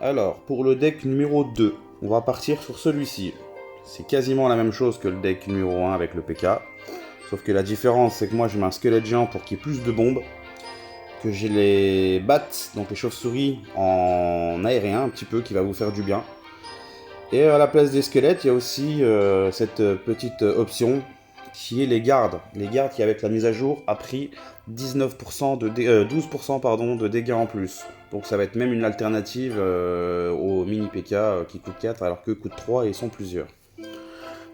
Alors, pour le deck numéro 2, on va partir sur celui-ci. C'est quasiment la même chose que le deck numéro 1 avec le PK. Sauf que la différence, c'est que moi, je mets un squelette géant pour qu'il y ait plus de bombes. Que j'ai les bats, donc les chauves-souris, en aérien un petit peu, qui va vous faire du bien. Et à la place des squelettes, il y a aussi cette petite option qui est les gardes. Les gardes qui, avec la mise à jour, a pris 12% de dégâts en plus. Donc ça va être même une alternative aux mini PK qui coûtent 4 alors que coûtent 3 et ils sont plusieurs.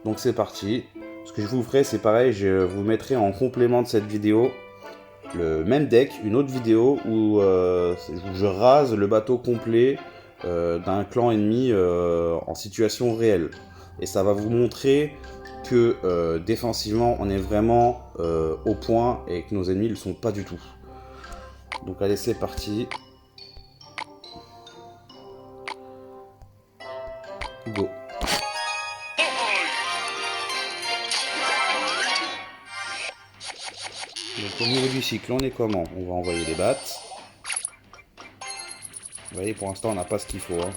Donc c'est parti. Ce que je vous ferai, c'est pareil, je vous mettrai en complément de cette vidéo le même deck, une autre vidéo où je rase le bateau complet d'un clan ennemi en situation réelle. Et ça va vous montrer que défensivement on est vraiment au point et que nos ennemis ne le sont pas du tout. Donc allez, c'est parti. Go. Donc au niveau du cycle, on est comment? On va envoyer les bats. Vous voyez, pour l'instant on n'a pas ce qu'il faut. Hein.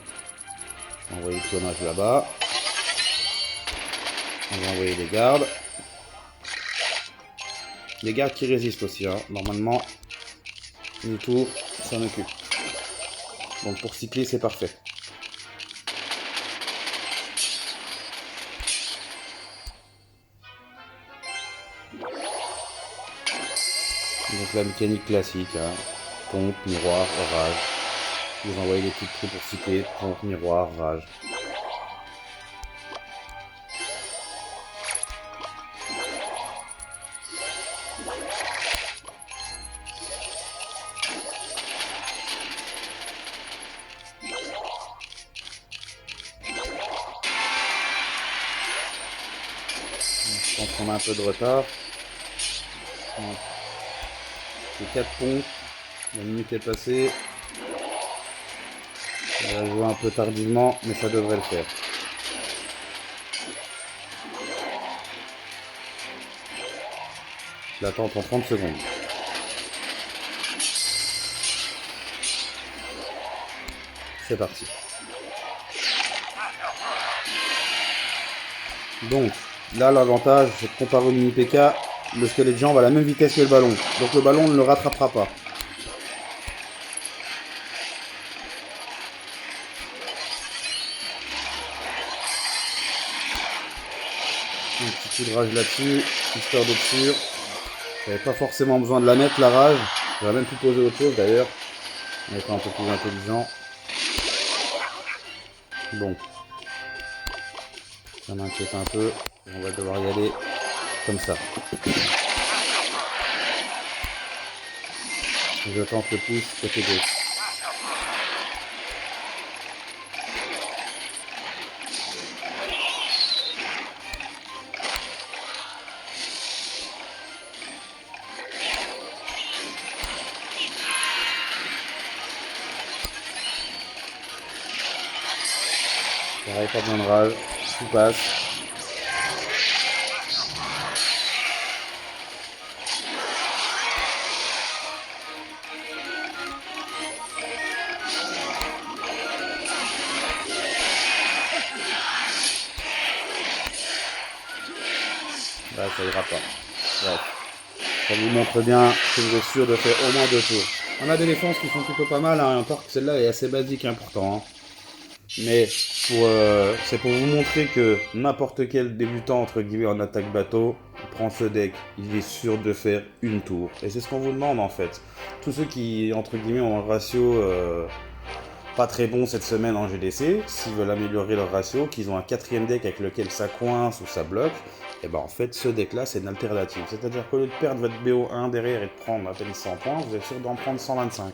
On va envoyer le tonnage là-bas. On va envoyer les gardes. Les gardes qui résistent aussi. Hein. Normalement, une tour, ça m'occupe. Donc pour cycler, c'est parfait. Donc la mécanique classique, hein. Pompe, miroir, orage. Vous envoyez les petites trous pour cycler, pompe, miroir, rage. Je pense qu'on a un peu de retard. Les 4 pompes, la minute est passée. Ça va jouer un peu tardivement, mais ça devrait le faire. Je l'attends en 30 secondes. C'est parti. Donc, là l'avantage, c'est que comparé au mini PK, le squelette géant va à la même vitesse que le ballon. Donc le ballon ne le rattrapera pas. Un petit coup de rage là-dessus, histoire d'être sûr. J'avais pas forcément besoin de la mettre, la rage. J'aurais même pu poser autre chose d'ailleurs. En étant un peu plus intelligent. Bon. Ça m'inquiète un peu. On va devoir y aller comme ça. Je tente le pouce côté gauche. Pareil, pas besoin de rage, tout passe. Là, ça ira pas. Bref. Ça vous montre bien que vous êtes sûr de faire au moins 2 tours. On a des défenses qui sont plutôt pas mal, hein, encore que celle-là est assez basique hein, pourtant. Hein. Mais c'est pour vous montrer que n'importe quel débutant entre guillemets en attaque bateau prend ce deck, il est sûr de faire une tour. Et c'est ce qu'on vous demande en fait. Tous ceux qui entre guillemets ont un ratio pas très bon cette semaine en GDC, s'ils veulent améliorer leur ratio, qu'ils ont un 4ème deck avec lequel ça coince ou ça bloque, et ben en fait ce deck là c'est une alternative. C'est-à-dire qu'au lieu de perdre votre BO1 derrière et de prendre à peine 100 points, vous êtes sûr d'en prendre 125.